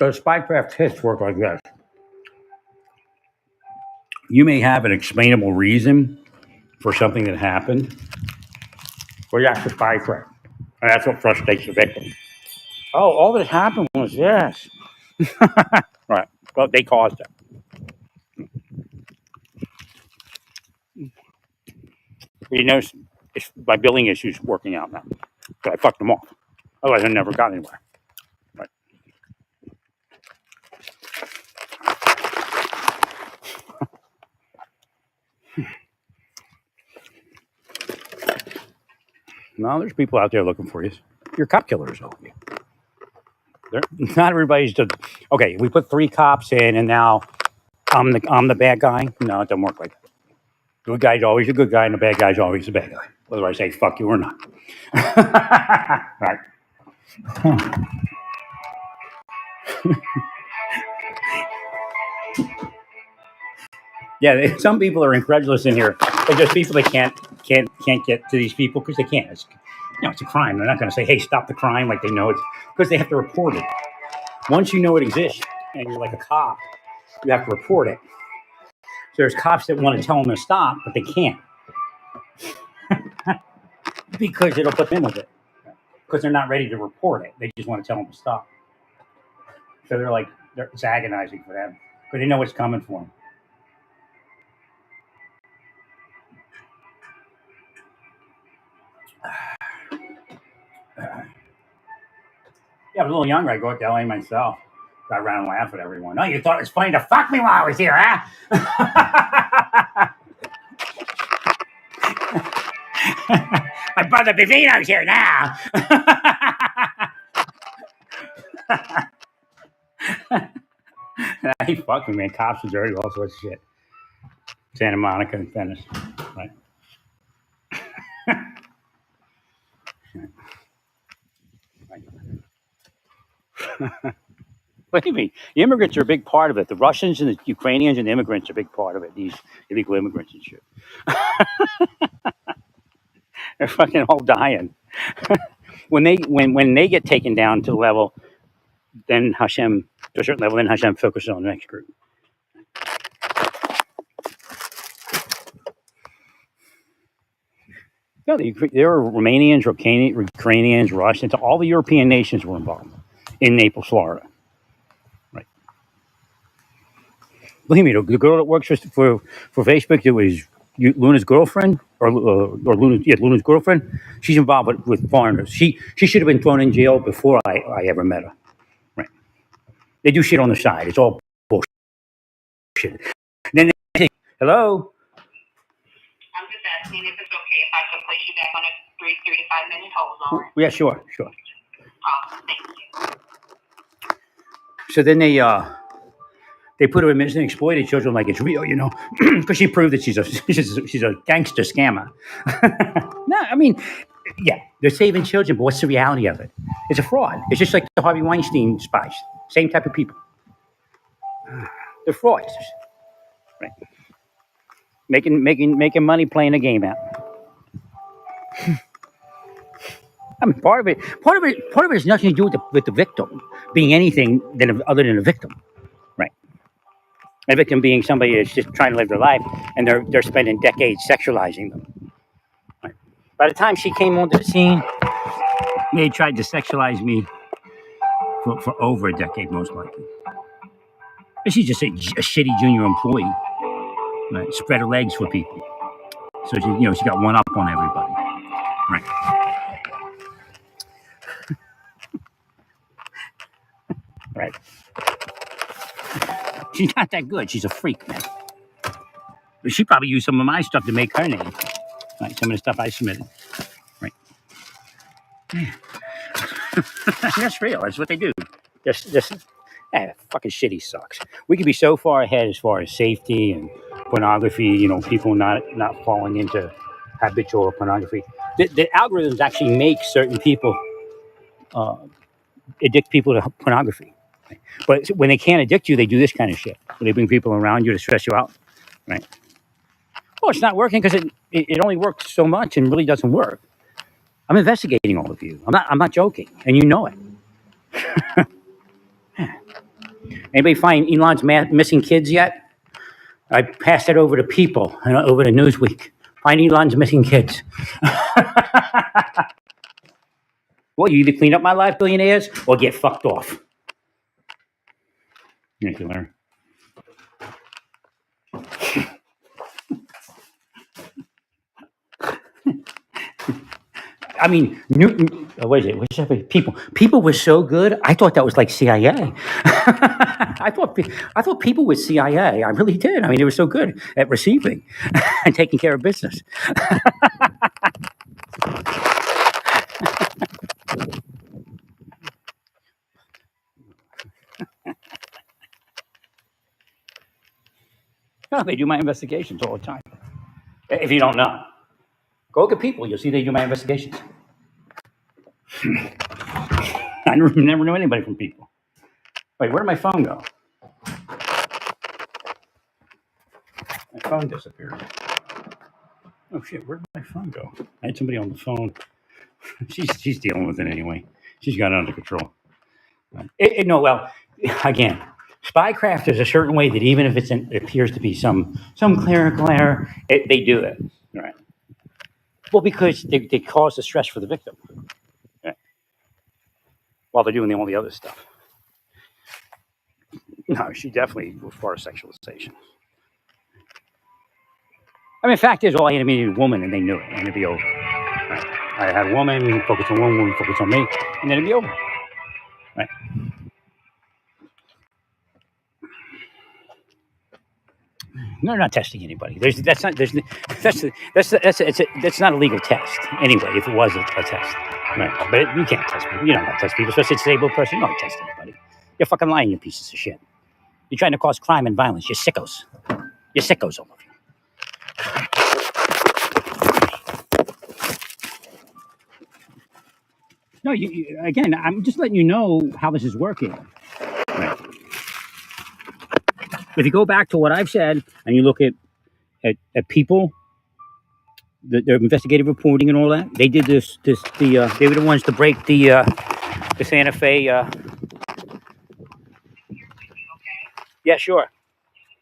So spycraft tests work like this. You may have an explainable reason for something that happened, or you have to spycraft. And that's what frustrates the victim. Oh, all that happened was this. Right. Well, they caused it. You notice my billing issues working out now. So I fucked them off. Otherwise, I never got anywhere. Right. No, there's people out there looking for you. Your cop killers, all of you. Not everybody's just okay. We put 3 cops in, and now I'm the bad guy. No, it doesn't work like that. Good guy's always a good guy, and the bad guy's always the bad guy. Whether I say fuck you or not. Right. Yeah, some people are incredulous in here. They're just people that can't get to these people because they can't. It's a crime. They're not going to say, "Hey, stop the crime," like they know it's because they have to report it. Once you know it exists and you're like a cop, you have to report it. So there's cops that want to tell them to stop, but they can't because it'll put them with it because they're not ready to report it. They just want to tell them to stop. So it's agonizing for them because they know what's coming for them. Yeah, I was a little younger. I go out to LA myself. Got around and laugh at everyone. Oh, you thought it was funny to fuck me while I was here, huh? My brother Vivino's here now. He fucked me, man. Cops are dirty, all sorts of shit. Santa Monica and Venice. Right. What do you mean? The immigrants are a big part of it. The Russians and the Ukrainians and the immigrants are a big part of it. These illegal immigrants and shit. They're fucking all dying. when they get taken down to the level, then Hashem to a certain level, then Hashem focuses on the next group. No, there were Romanians, Ukrainians, Russians. All the European nations were involved in Naples, Florida. Right. Believe me, the girl that works for Facebook, it was Luna's girlfriend, or Luna's girlfriend. She's involved with foreigners. She should have been thrown in jail before I ever met her. Right. They do shit on the side. It's all bullshit. Then they say, hello? I'm just asking if it's okay if I could place you back on a 3 to 5 minute hold on. Yeah, sure. Thank you. So then they put her in missing exploited children like it's real, because she proved that she's a gangster scammer. No, I mean, yeah, they're saving children, but what's the reality of it? It's a fraud. It's just like the Harvey Weinstein spies. Same type of people. They're frauds. Right. Making money playing a game out. I mean, part of it has nothing to do with the victim being anything other than a victim, right? A victim being somebody that's just trying to live their life, and they're spending decades sexualizing them. Right? By the time she came onto the scene, they tried to sexualize me for over a decade, most likely. And she's just a shitty junior employee, right? Spread her legs for people, so she got one up on everybody, right? Right. She's not that good. She's a freak, man. But she probably used some of my stuff to make her name. Right, some of the stuff I submitted. Right. That's real. That's what they do. Fucking shitty sucks. We could be so far ahead as far as safety and pornography, people not falling into habitual pornography. The algorithms actually make certain people addict people to pornography. Right? But when they can't addict you, they do this kind of shit. When they bring people around you to stress you out. Right. Well, it's not working because it only works so much and really doesn't work. I'm investigating all of you. I'm not joking, and you know it. Anybody find Elon's missing kids yet? I passed it over to People and over to Newsweek. Find Elon's missing kids. Well, you either clean up my life, billionaires, or get fucked off. Thank you, Larry. I mean, what is it? What's that? People were so good. I thought that was like CIA. I thought People was CIA. I really did. I mean, they were so good at receiving and taking care of business. No, they do my investigations all the time. If you don't know, go look at People. You'll see they do my investigations. I never knew anybody from People. Wait, where did my phone go? My phone disappeared. Oh shit, where did my phone go? I had somebody on the phone. She's dealing with it anyway. She's got it under control. No, well, again, spycraft is a certain way that even if it appears to be some clerical error, they do it. Right. Well, because they cause the stress for the victim. Right. While they're doing all the other stuff. No, she definitely was for sexualization. I mean, fact is, all I had to be a woman, and they knew it, and it'd be over. Right. I had a woman, focus on one woman, focus on me, and then it'd be over. Right. They're not testing anybody. That's not a legal test anyway. If it was a test, right? But you can't test people. You don't have to test people, especially a disabled person. You don't test anybody. You're fucking lying, you pieces of shit. You're trying to cause crime and violence. You're sickos. You're sickos, all of you. No, again, I'm just letting you know how this is working. Right. If you go back to what I've said and you look at People, their investigative reporting and all that, they did they were the ones to break the Santa Fe. Yeah, sure. Okay,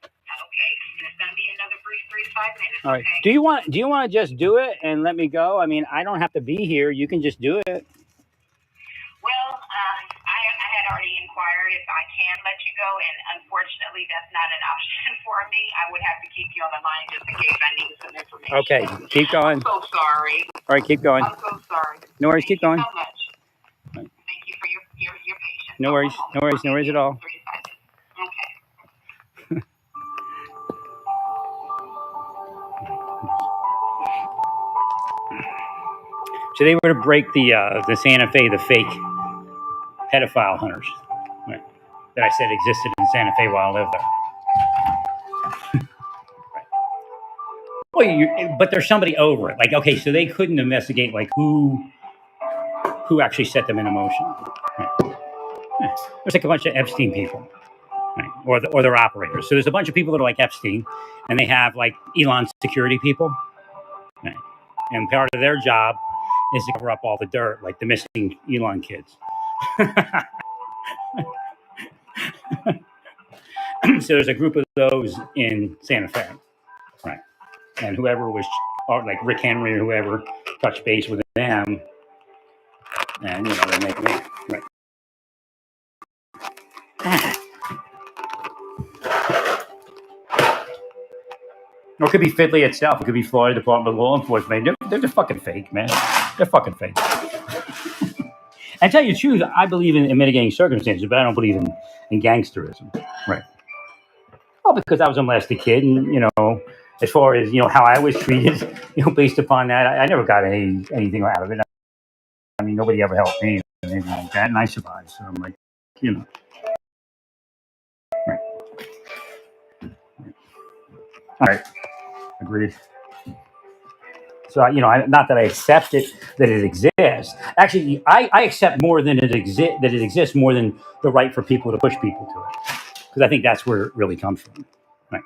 it's gonna be another brief 3 to 5 minutes. All right. Okay? Do you want to just do it and let me go? I mean, I don't have to be here. You can just do it. Well, I had already inquired if I can let you go, and unfortunately, that's not an option for me. I would have to keep you on the line just in case I needed some information. Okay, keep going. I'm so sorry. All right, keep going. I'm so sorry. No worries, keep going. Thank you so much. Thank you for your patience. No worries, no worries, no worries at all. 3 to 5 minutes. Okay. So they were to break the Santa Fe, the fake pedophile hunters, right, that I said existed in Santa Fe while I lived there. Right. Well, but there's somebody over it. Like, okay, so they couldn't investigate like who actually set them in motion. Right. There's like a bunch of Epstein people, right, or their operators. So there's a bunch of people that are like Epstein, and they have like Elon's security people, right, and part of their job is to cover up all the dirt, like the missing Elon kids. So there's a group of those in Santa Fe, right? And whoever was, or like Rick Henry or whoever, touched base with them, and they're making it right. Or it could be Fidley itself. It could be Florida Department of Law Enforcement. They're just fucking fake, man. They're fucking fake. And tell you the truth, I believe in mitigating circumstances, but I don't believe in gangsterism. Right. Well, because I was a molested kid, and as far as how I was treated, based upon that, I never got anything out of it. I mean, nobody ever helped me or anything like that, and I survived. So I'm like, right. All right. Agreed. So not that I accept it that it exists. Actually, I accept more than that it exists more than the right for people to push people to it, because I think that's where it really comes from. Right.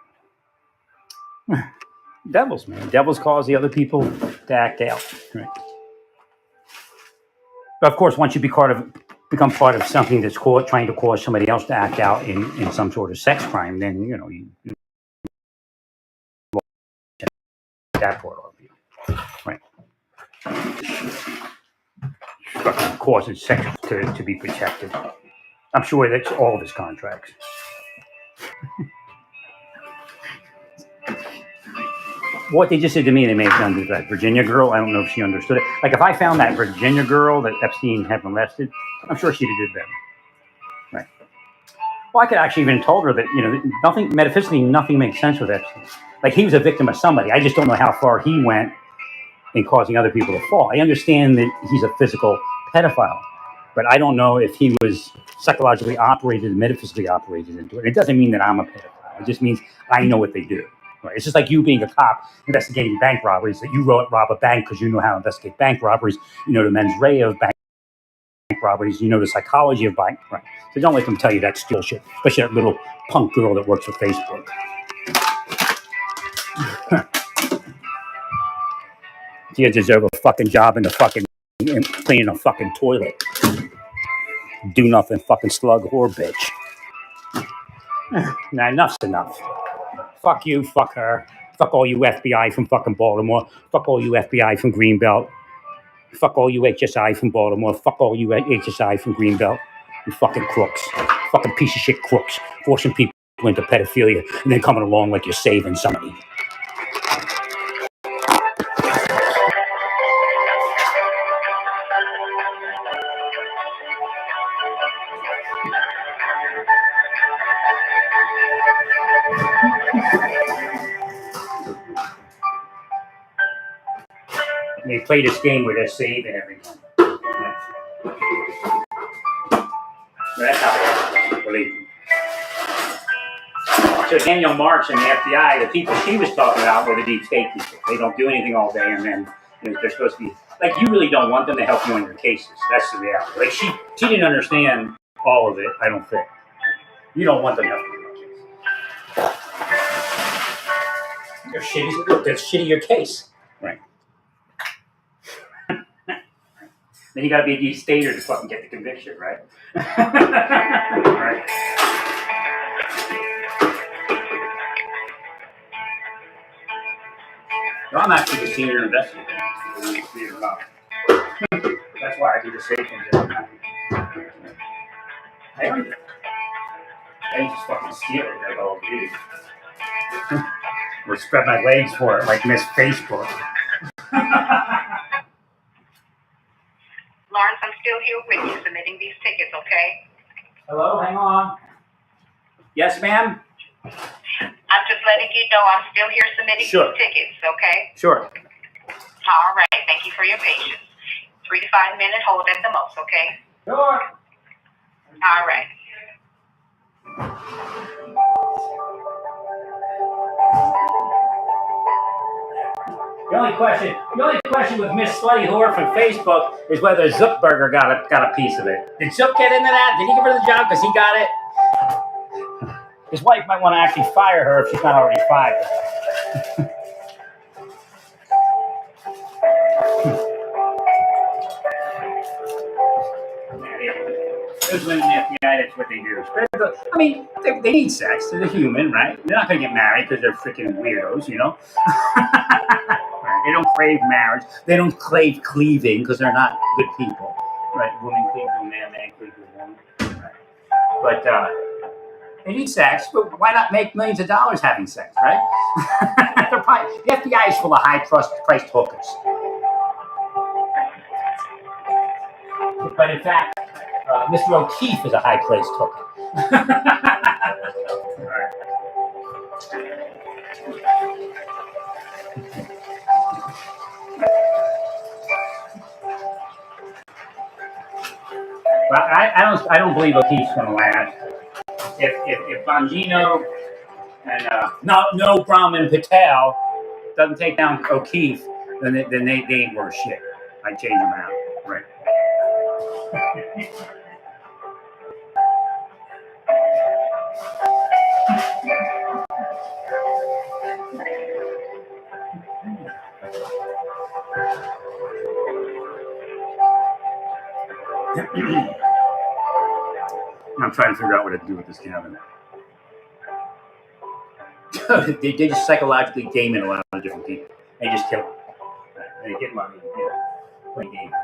Devils, man. Devils cause the other people to act out. Right. But of course, once you be part of become part of something that's trying to cause somebody else to act out in some sort of sex crime, then you that part of you, right? Fucking causes sex to be protected. I'm sure that's all of his contracts. What they just said to me, they may have done to that Virginia girl. I don't know if she understood it. Like if I found that Virginia girl that Epstein had molested, I'm sure she'd have did better. Right. Well, I could actually even told her that nothing metaphysically, nothing makes sense with Epstein. Like he was a victim of somebody. I just don't know how far he went in causing other people to fall. I understand that he's a physical pedophile, but I don't know if he was psychologically operated and metaphysically operated into it. It doesn't mean that I'm a pedophile. It just means I know what they do. Right? It's just like you being a cop investigating bank robberies, that you rob a bank because you know how to investigate bank robberies. You know the mens rea of bank robberies. You know the psychology of bank. Right. So don't let them tell you that's still shit, especially that little punk girl that works for Facebook. She deserve a fucking job in the fucking cleaning a fucking toilet. Do nothing, fucking slug whore bitch. Now enough's enough. Fuck you, fuck her. Fuck all you FBI from fucking Baltimore. Fuck all you FBI from Greenbelt. Fuck all you HSI from Baltimore. Fuck all you HSI from Greenbelt. You fucking crooks. Fucking piece of shit crooks. Forcing people into pedophilia and then coming along like you're saving somebody. And they play this game where they're saving everyone. That's how they believe me. So Daniel Marks and the FBI, the people she was talking about were the deep state people. They don't do anything all day, and then they're supposed to be like, you really don't want them to help you on your cases. That's the reality. Like she didn't understand all of it. I don't think you don't want them to help you on your case. They're shitty. Look, they're shitty case, right? Then you got to be a deep stater to fucking get the conviction, right? Right. No, I'm actually the senior investigator. That's why I do the safe things. I just fucking steal it. That's all it is. Or spread my legs for it, like Miss Facebook. Lawrence, I'm still here with you submitting these tickets, okay? Hello, hang on. Yes, ma'am? I'm just letting you know I'm still here submitting these tickets, okay? Sure. All right, thank you for your patience. 3 to 5 minute hold at the most, okay? Sure. All right. The only question with Miss Slutty Whore from Facebook is whether Zuckerberg got a piece of it. Did Zuck get into that? Did he give her the job because he got it? His wife might want to actually fire her if she's not already fired. Those women in the FBI, that's what they do. I mean, they need sex. They're human, right? They're not going to get married because they're freaking weirdos, you know? Right? They don't crave marriage. They don't crave cleaving because they're not good people. Right? Women cleave to a man, man cleave to a woman. Right? But they need sex, but why not make millions of dollars having sex, right? The FBI is full of high-priced hookers. But in fact, Mr. O'Keefe is a high-priced hooker. But I don't believe O'Keefe's going to last. If Bongino and no Brahman Patel doesn't take down O'Keefe, then they ain't worth shit. I change them out, right? I'm trying to figure out what to do with this cabin. they just psychologically game in a lot of different people. They just kill them. And they get money, play games.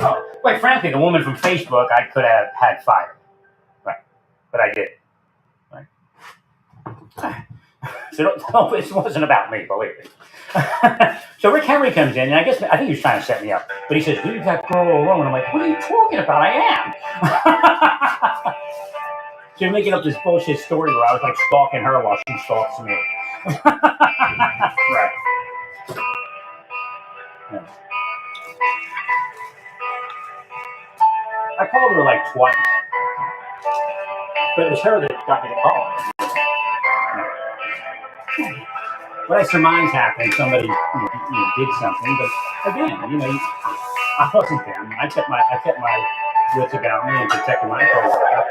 Oh, quite frankly, the woman from Facebook, I could have had fired. Right. But I did. Right. So no, it wasn't about me, believe me. So Rick Henry comes in, and I think he was trying to set me up. But he says, "Leave that girl alone." I'm like, "What are you talking about? I am." So you're making up this bullshit story where I was like stalking her while she stalks me. Right. Yeah. I called her like twice, but it was her that got me to call her. What I surmise happened, somebody did something, but again, I wasn't them. I kept my wits about me and protected my coworker.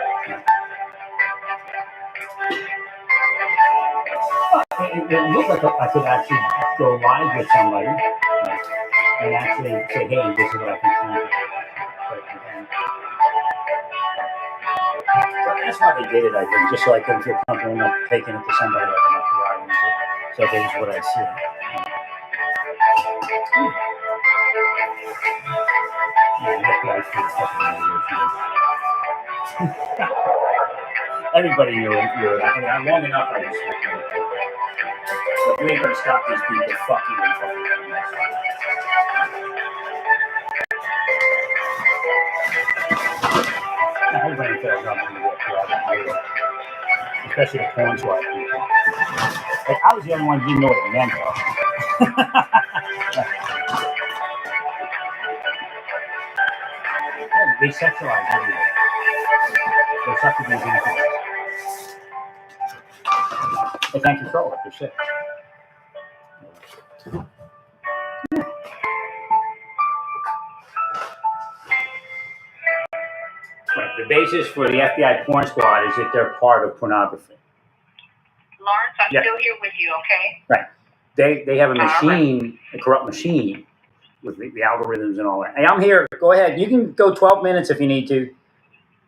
It looked like I could actually go live with somebody and actually say, "Hey, this is what I think." But again, so that's why they did it. I think just so I couldn't feel comfortable enough taking it to somebody like an FBI user. So this is what I see. Everybody knew it. I'm long enough. I just. But you ain't gonna stop these people fucking and fucking. Everybody feels something to get especially the porn squad people. Like, I was the only one who didn't know what it meant, though. They sexualize everything. They're such a big influence. They can't control it. They're sick. Right. The basis for the FBI porn squad is that they're part of pornography. Lawrence, I'm still here with you, okay? Right. They have a machine, a corrupt machine, with the algorithms and all that. Hey, I'm here. Go ahead. You can go 12 minutes if you need to.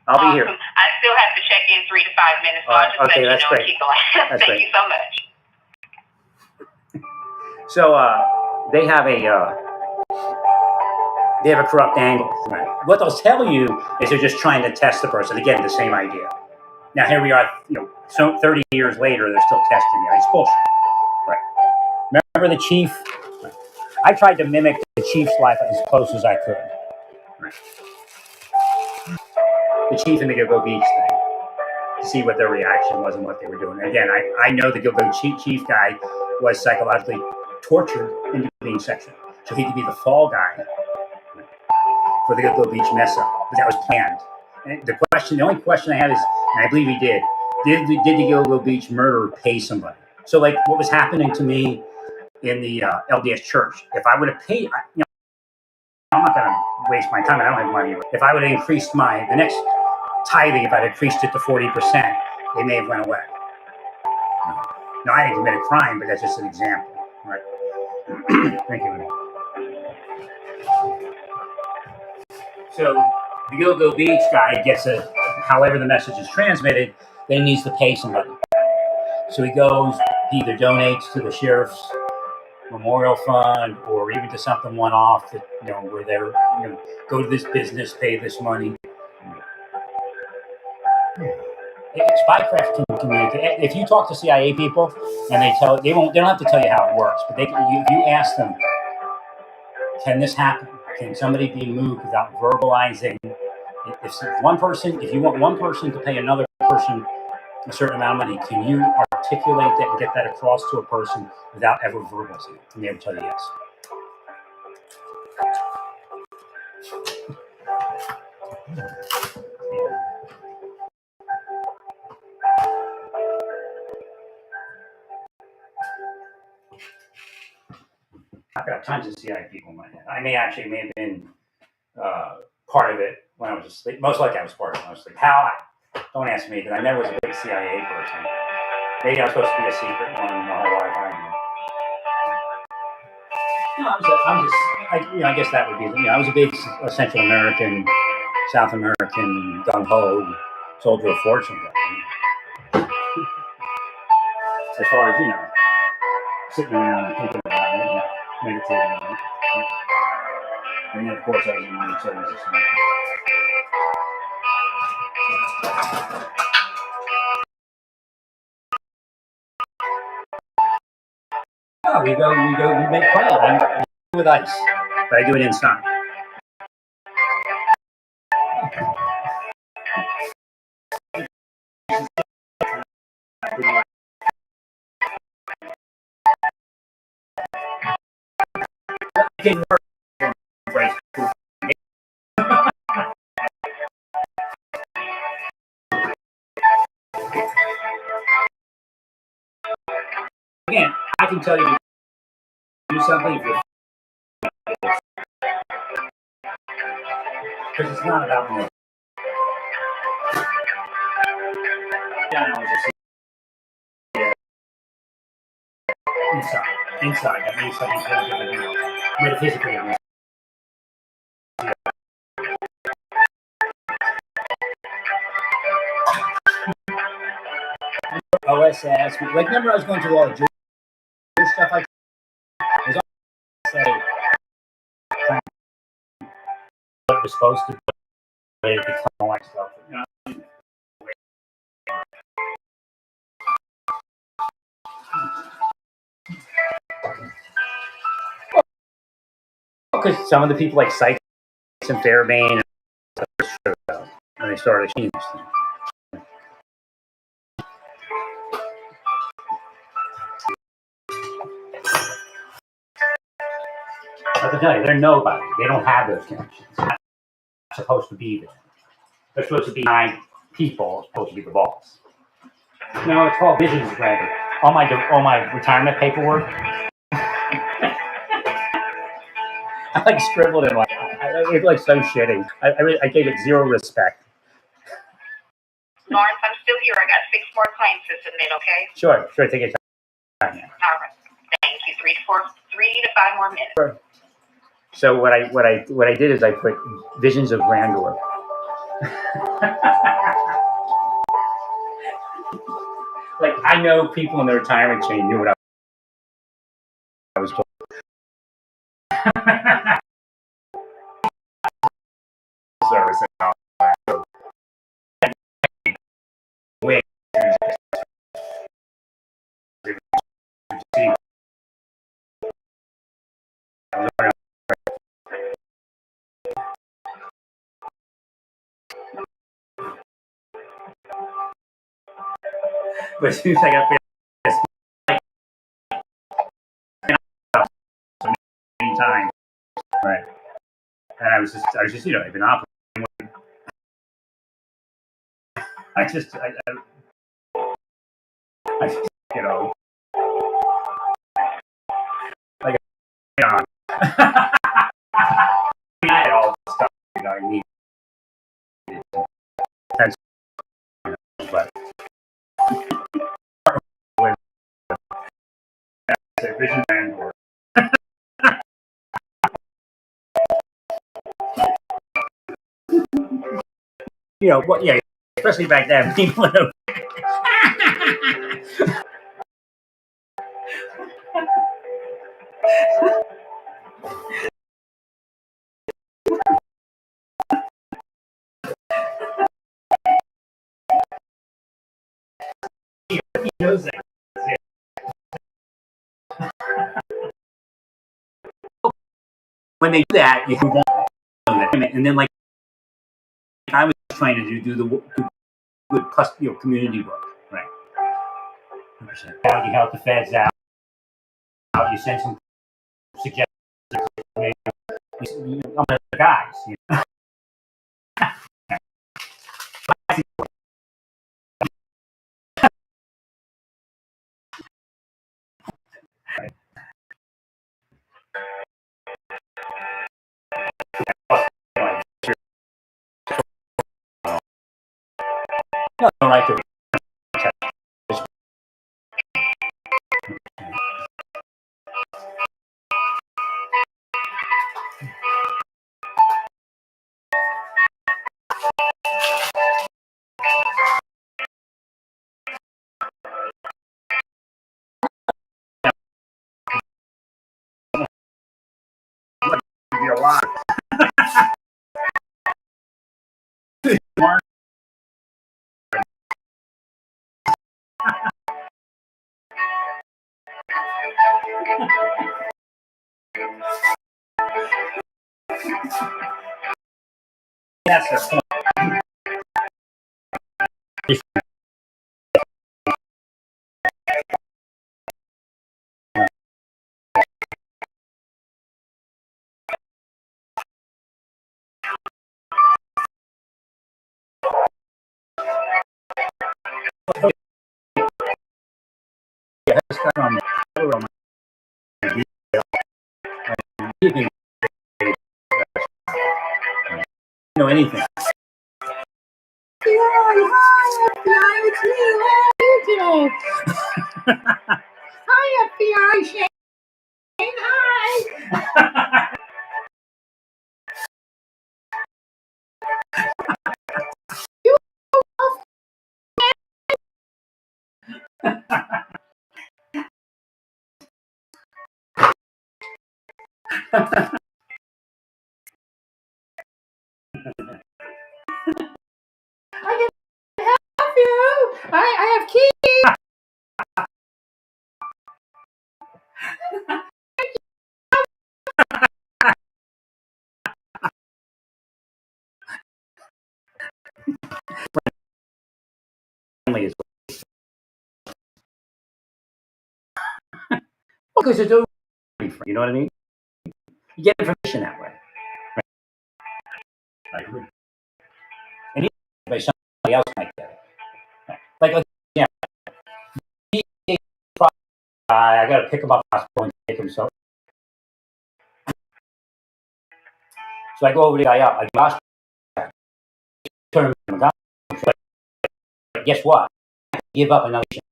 I'll be here. I still have to check in 3 to 5 minutes, so I'll just let you know and keep going. Thank you so much. So they have a corrupt angle. Right. What they'll tell you is they're just trying to test the person. Again, the same idea. Now here we are, so 30 years later, they're still testing it. It's bullshit. Right. Remember the chief? Right. I tried to mimic the chief's life as close as I could. Right. The chief in the Gilgo Beach thing, to see what their reaction was and what they were doing. Again, I know the Gilgo chief guy was psychologically tortured into being sexual. So he could be the fall guy for the Gilgo Beach mess up. But that was planned. And the only question I have is, and I believe he did the Gilgo Beach murderer pay somebody? So like what was happening to me in the LDS church, if I would have paid, I'm not going to waste my time. I don't have money. If I would have increased the next tithing, if I'd increased it to 40%, they may have went away. No, I didn't commit a crime, but that's just an example, right? Thank you. So the Gilgo Beach guy gets however the message is transmitted, then he needs to pay somebody. So he goes, he either donates to the sheriff's memorial fund or even to something one-off that, where they're, go to this business, pay this money. Spycraft can communicate. If you talk to CIA people and they don't have to tell you how it works, but if you ask them, can this happen? Can somebody be moved without verbalizing? If you want one person to pay another person a certain amount of money, can you articulate that and get that across to a person without ever verbalizing it? And they will tell you yes. I've got tons of CIA people in my head. I may have been part of it when I was asleep. Most likely I was part of it when I was asleep. How? Don't ask me, because I never was a big CIA person. Maybe I was supposed to be a secret one my whole life. I don't know. No, I guess that would be. I was a big Central American South American gung ho soldier of fortune guy. As far as sitting around and thinking about it, meditating on it. And then, of course, I was in my service. Oh, we make plans. I do with ice, but I do it inside. It didn't work. Again, I can tell you to do something because it's not about me. Yeah, no, it's just inside. That means something totally different now. Metaphysically, I mean. OSS, like remember I was going through all the Jewish stuff. I was all say what it was supposed to be, but it became like stuff. Because some of the people like Sykes and Fairbairn when they started changing things. I can tell you, they're nobody. They don't have those connections. They're not supposed to be there. They're supposed to be my people, supposed to be the boss. No, it's called visions granted. All my retirement paperwork. I like scribbled it like it like so shitty. I gave it zero respect. Lawrence, I'm still here. I got 6 more claims to submit. Okay. Sure. Take your time. All right. Thank you. 3 to 5 more minutes. Sure. So what I did is I put visions of grandeur. Like I know people in the retirement chain knew what I was told. Service and all that. Wait. But as soon as I got this so many times, right? And I was just I've been operating. I just like I had all the stuff I needed. But vision and work. What? Yeah, especially back then, people know. He knows that. When they do that, you can and then like I was trying to do the good community work, right? You help the feds out. You send some suggestions. I'm one of the guys. No, I don't like to. Be a lot. That's the point. You can know anything. Hi, FBI, it's me. How are you today? Hi, FBI, Shane. Hi. I can help you. I have keys. Family is because it's over. You know what I mean? You get information that way. I agree. And even somebody else might get it. Like yeah, I got to pick him up from hospital and take him. So I go over to the guy up. I go, turn him down. But guess what? Give up another mission.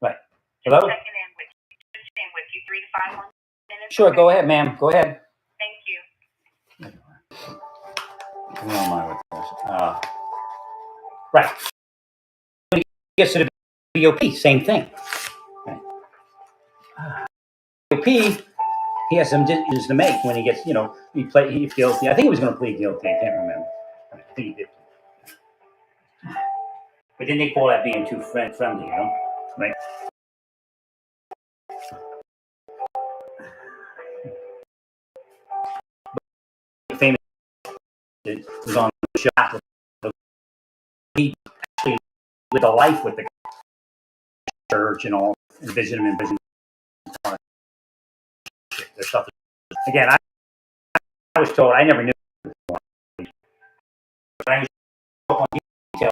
Right. Hello? Checking in with you 3 to 5 more minutes. Sure, go ahead, ma'am. Go ahead. Thank you. Who am I with this? Right. When he gets to the BOP, same thing. Right. BOP, he has some decisions to make when he gets, he feels guilty. I think he was going to plead guilty. I can't remember. I think he did. But then they call that being too friendly, right? Famous was on the shot. He actually lived a life with the church and all, and visit him and visit him. There's stuff. Again, I was told I never knew. But I was on detail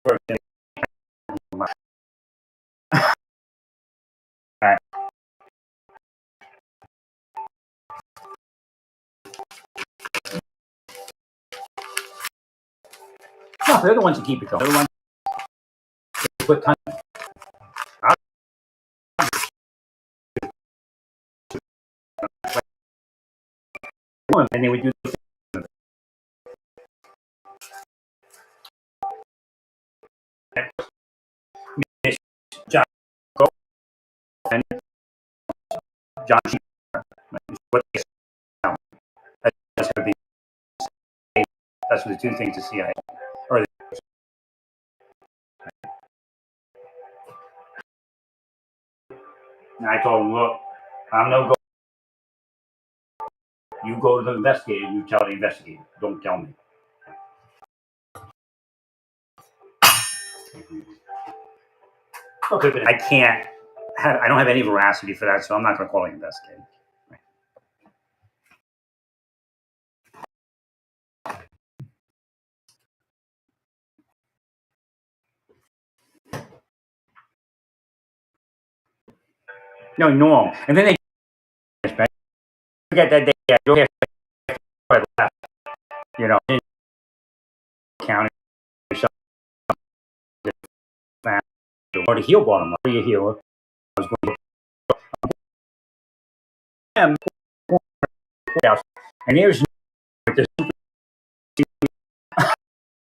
for all right. No, they're the ones that keep it going. They're the ones that put time. And they would do John Go and John what that's going to be. That's the two things to see. Or and I told him, look, I'm no go. You go to the investigator. You tell the investigator. Don't tell me. Okay, but I can't. I don't have any veracity for that, so I'm not going to call the investigator. No, normal. And then they forget that they go here left, in county or something. Or the heel bottom. Or your heel. I was going to and there's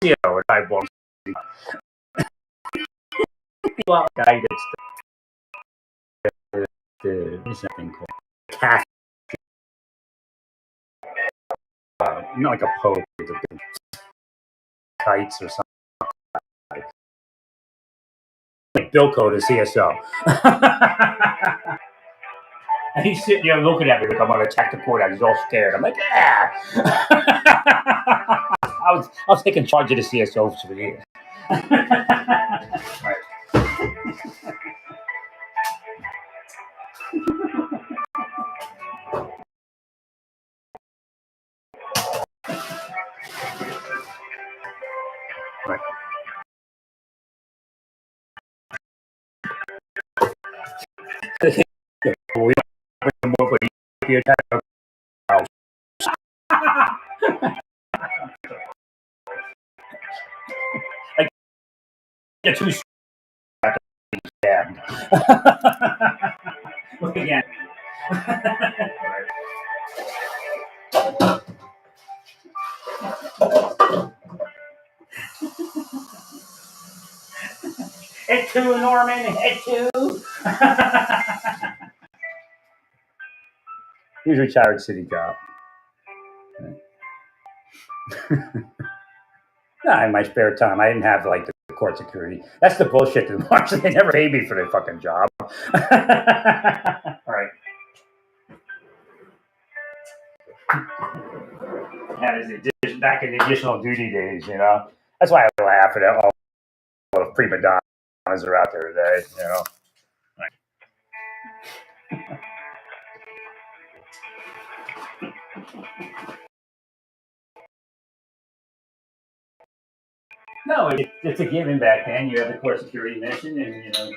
CSO at Cyborg. Well, guy that's what's that thing called? Cat. Not like a poke, it's a big kites or something. Like Bilko, the CSO. And he's sitting there looking at me like I'm going to attack the courthouse. He's all scared. I'm like, yeah. I was taking charge of the CSO for years. Right. Right. We don't move with you. I get too stabbed. Look again. It too, Norman. It too. He's a retired city cop. In my spare time, I didn't have like the court security. That's the bullshit. They never paid me for the fucking job. All right. Back in the additional duty days, you know. That's why I laugh at all the prima donnas are out there today, you know. Right. No, it's a given back then. You have the court security mission, and you know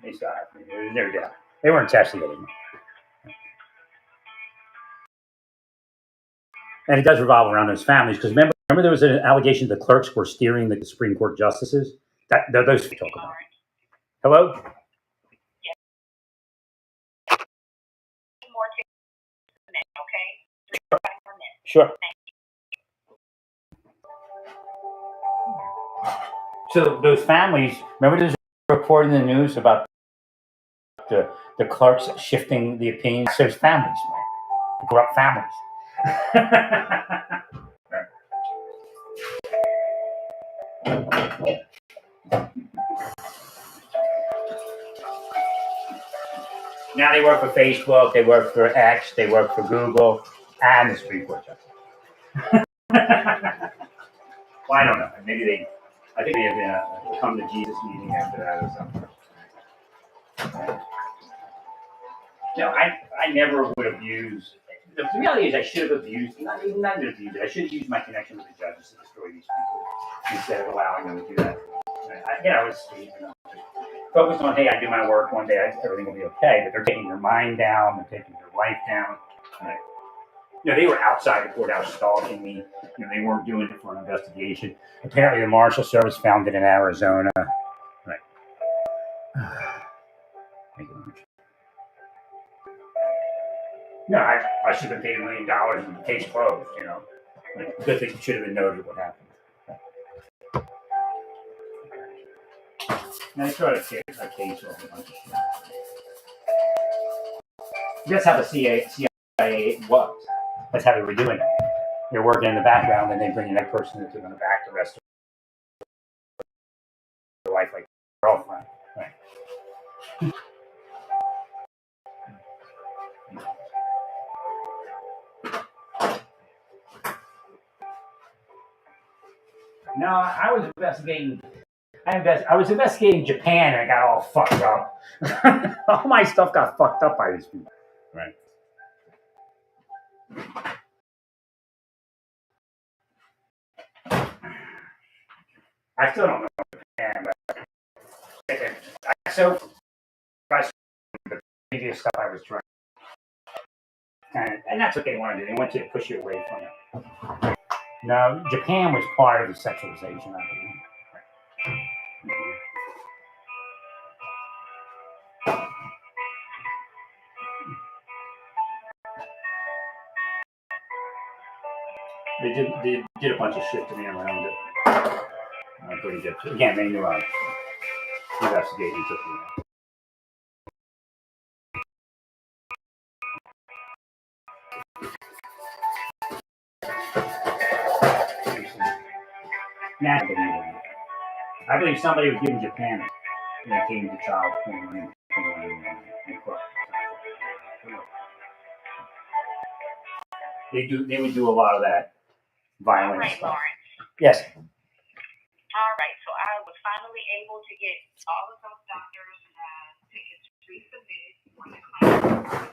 they stopped. They're down. They weren't testing anymore. And it does revolve around those families because remember there was an allegation the clerks were steering the Supreme Court justices. Those we talk about. Hello. Sure. So those families, remember there's a report in the news about the clerks shifting the opinions. There's families, right? Corrupt families. Now they work for Facebook, they work for X, they work for Google, and the Supreme Court justice. Well, I don't know. Maybe I think they have come to Jesus meeting after that or something. No, I never would have used. The reality is, I should have abused. Not abused it. I should have used my connection with the judges to destroy these people instead of allowing them to do that. I was focused on, hey, I do my work. One day, everything will be okay. But they're taking your mind down. They're taking your life down. Right? You know, they were outside the courthouse stalking me. You know, they weren't doing it for an investigation. Apparently, the Marshal Service found it in Arizona. Right. Thank you very much. No, I should have been paid $1 million and the case closed, you know. Good thing should have been noted what happened. And I tried to get a case off a bunch of shit. That's how the CIA was. That's how they were doing it. They're working in the background and they bring in that person that they're going to back the rest of their life like their girlfriend. Right. No, I was investigating. I was investigating Japan and I got all fucked up. All my stuff got fucked up by these people. Right. I still don't know Japan, but so the previous stuff I was trying, and that's what they want to do. They want you to push you away from it. No, Japan was part of the sexualization, I believe. They did a bunch of shit to me around it. I'm pretty good. Again, they knew I was investigating. Took me out. Nah, I believe somebody was giving Japan when it came to child porn and corrupt. They would do a lot of that violent All right, stuff. Lawrence. Yes. All right, so I was finally able to get all of those doctors' tickets resubmitted for the claim.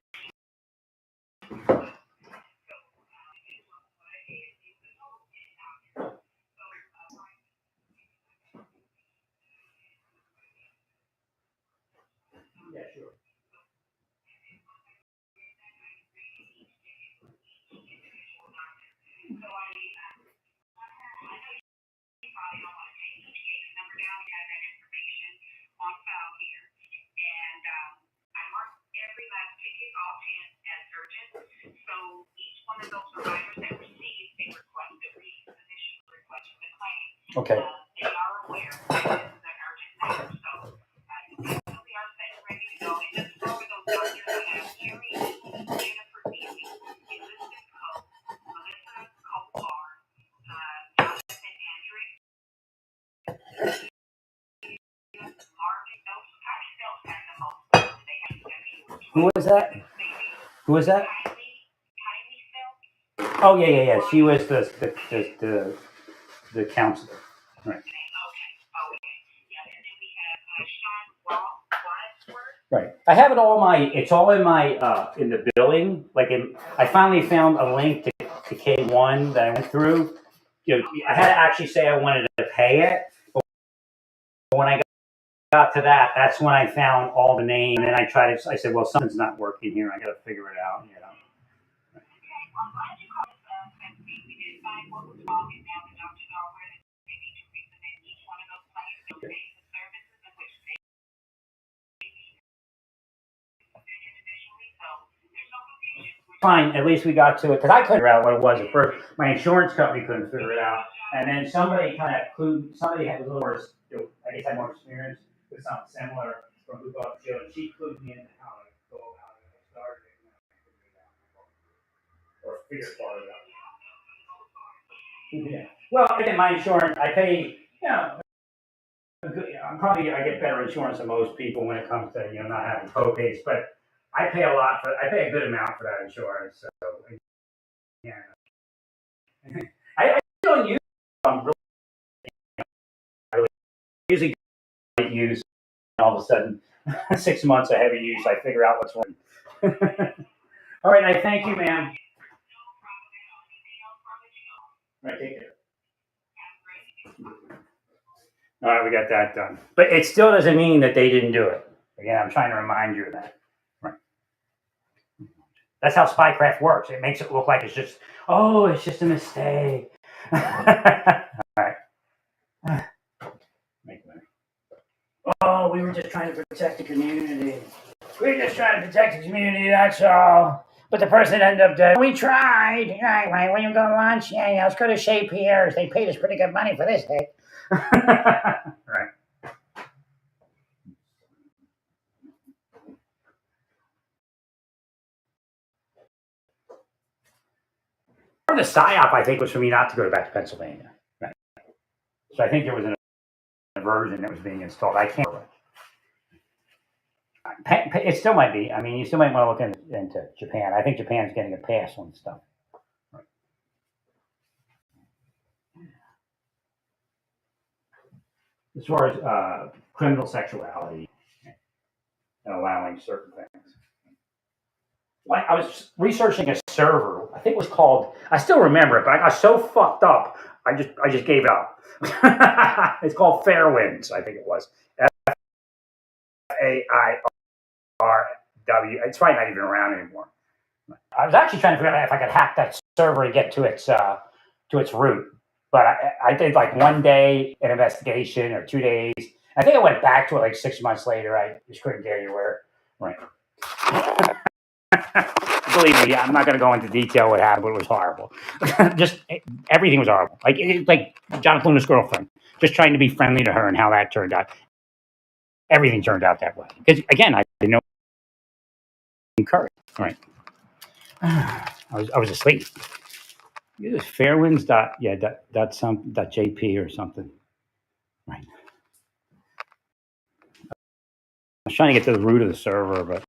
Yeah, sure. Probably don't want to take each case number down. We have that information on file here. And I marked every last ticket, all 10, as urgent. So each one of those providers that received a request, a reposition request for the claim, Okay. they are aware that this is an urgent matter. So you definitely are set and ready to go. And just to go over those doctors, I have Terry, Jennifer Beebe, Elizabeth Coe, Melissa Cobar, Jonathan Andrews, Who was that? Who was that? Oh yeah. She was the counselor. Right. Right. I have it all it's all in my in the billing. I finally found a link to K1 that I went through. You know, I had to actually say I wanted to pay it, but when I got to that, that's when I found all the name, and then I said, well, something's not working here. I got to figure it out, you know. Fine, at least we got to it, because I couldn't figure out what it was at first. My insurance company couldn't figure it out, and then somebody had a little more, I guess had more experience with something similar from Blue Dog Show, and she clued me into how to go about it. I started or figure part of it out. Yeah. Well, again, my insurance, I pay, I get better insurance than most people when it comes to, not having co-pays, but I pay I pay a good amount for that insurance, so, yeah. I don't use really usually use, and all of a sudden, 6 months of heavy use, I figure out what's wrong. All right, I thank you, ma'am. All right, take care. All right, we got that done. But it still doesn't mean that they didn't do it. Again, I'm trying to remind you of that. Right. That's how spycraft works. It makes it look like it's just a mistake. All right. Oh, we were just trying to protect the community. That's all. But the person ended up dead. We tried. Right. When you go to lunch, let's go to Chez Pierre's. They paid us pretty good money for this day. Right. Part of the PSYOP, I think, was for me not to go back to Pennsylvania. Right. So I think there was an aversion that was being installed. I can't. It still might be. I mean, you still might want to look into Japan. I think Japan's getting a pass on stuff. Right. As far as criminal sexuality and allowing certain things. I was researching a server. I think it was called. I still remember it, but I got so fucked up. I just gave it up. It's called Fairwinds. I think it was FAIRW. It's probably not even around anymore. I was actually trying to figure out if I could hack that server and get to its root. But I did like 1 day an investigation or 2 days. I think I went back to it like 6 months later. I just couldn't get anywhere. Right. believe me, I'm not going to go into detail what happened, but it was horrible. Just everything was horrible. Like Jonathan Luna's girlfriend, just trying to be friendly to her, and how that turned out. Everything turned out that way. Because again, I didn't know Curry. Right. I was asleep. It was Fairwinds dot yeah dot some dot JP or something. Right. I was trying to get to the root of the server, but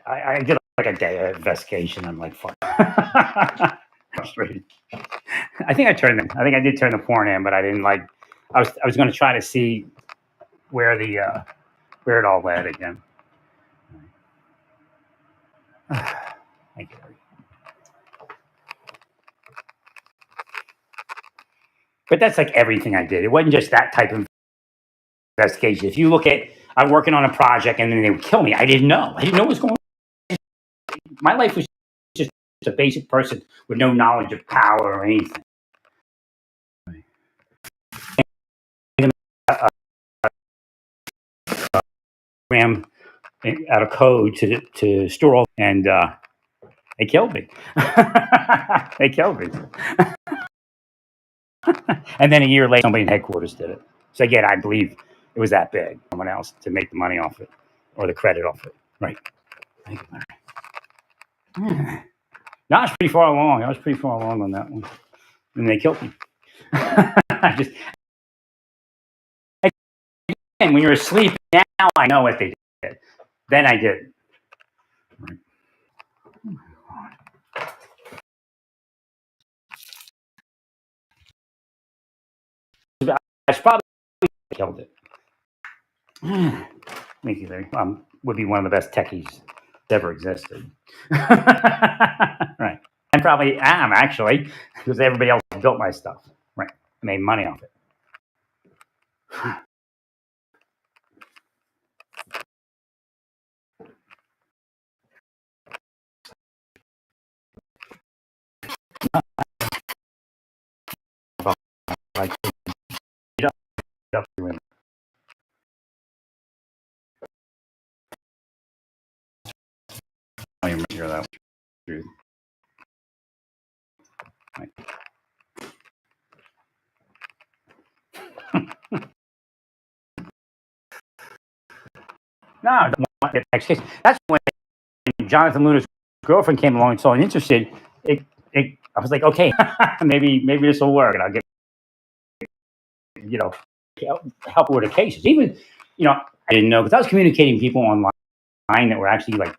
I did like a day of investigation. I'm like, fuck. Frustrated. I think I did turn the porn in, but I didn't like. I was going to try to see where the where it all led again. Thank you. But that's like everything I did. It wasn't just that type of investigation. If you look at, I'm working on a project and then they would kill me. I didn't know. I didn't know what was going on. My life was just a basic person with no knowledge of power or anything. Program out of code to store all, and they killed me. They killed me. And then a year later, somebody in headquarters did it. So again, I believe it was that big. Someone else to make the money off it or the credit off it. Right. Thank you. No, I was pretty far along. I was pretty far along on that one. And they killed me. I just, and when you're asleep, now I know what they did. Then I did. Right. I probably killed it. Thank you, Larry. Would be one of the best techies that ever existed. Right. And probably am, actually, because everybody else built my stuff. Right. I made money off it. Like, you don't hear that truth. Right. No, the next case. That's when Jonathan Luna's girlfriend came along and saw me interested. I was like, okay, maybe this will work, and I'll get help with the cases. Even I didn't know because I was communicating with people online that were actually like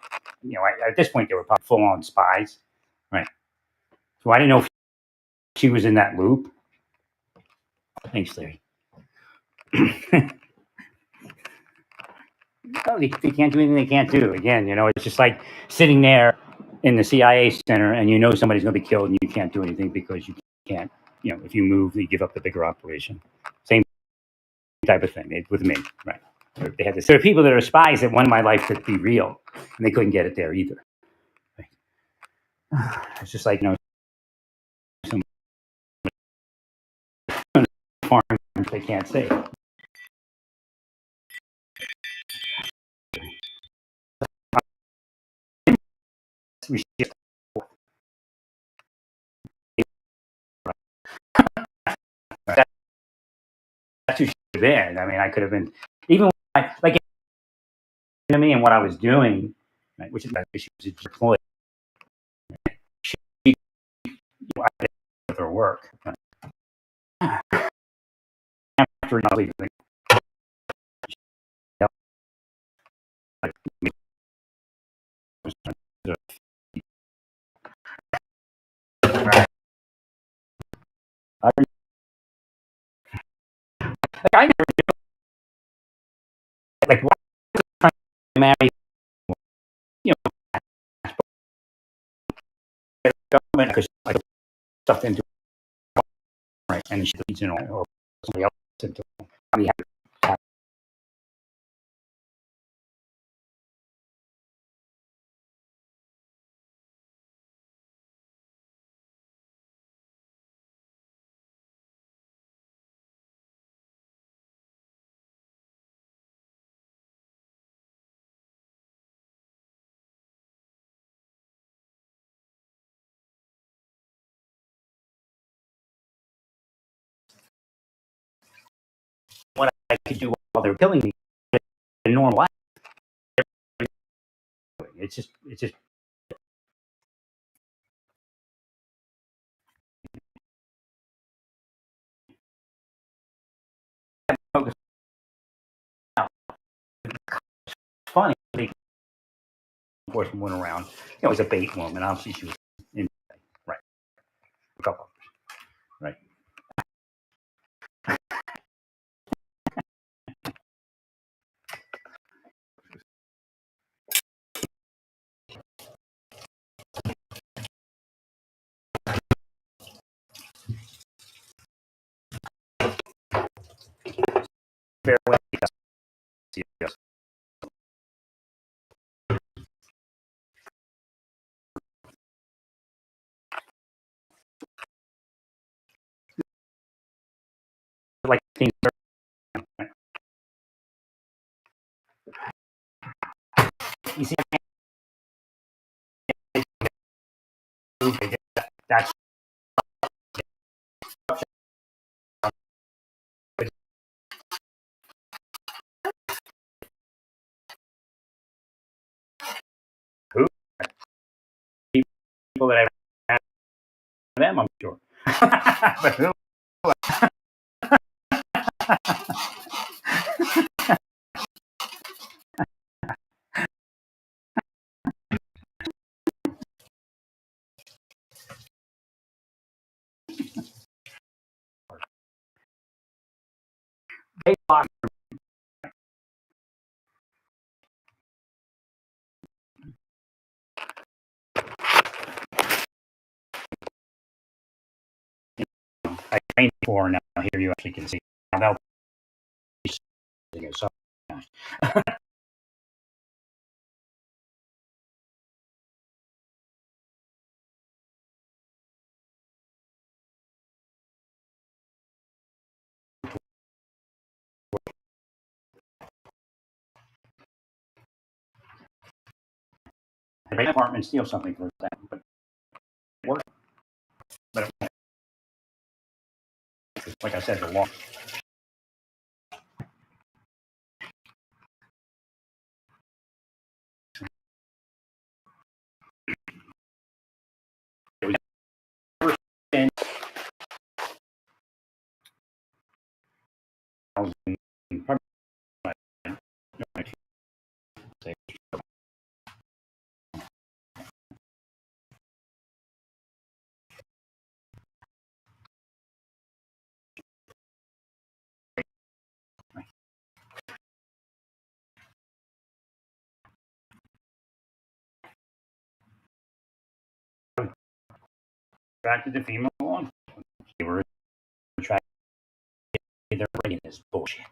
at this point they were probably full on spies, right? So I didn't know if she was in that loop. Thanks, Larry. No, they can't do anything they can't do. Again, it's just like sitting there in the CIA center and somebody's going to be killed and you can't do anything because you can't, if you move, you give up the bigger operation. Same type of thing with me, right? They had this. There are people that are spies that wanted my life to be real and they couldn't get it there either. Right? It's just like, some farms they can't say. That's who she was in. I mean, I could have been even like to me and what I was doing, right, which is that she was deployed. She, I did with her work. After leaving, I never like why marry government because like stuff into right and she or somebody else into actually do while they're killing me in normal life. It's just focus out. It's funny. The enforcement went around. It was a bait woman. Obviously, she was in right. A couple, right. Farewell. Yes. Like things. You see, that's who people that I have them. I'm sure, but who? They lost. I trained before now. Here you actually can see. Now so the department steal something for that, but it worked. But like I said, the law. It was never in 2000, probably attracted to female law enforcement. They were attracted. They're bringing this bullshit.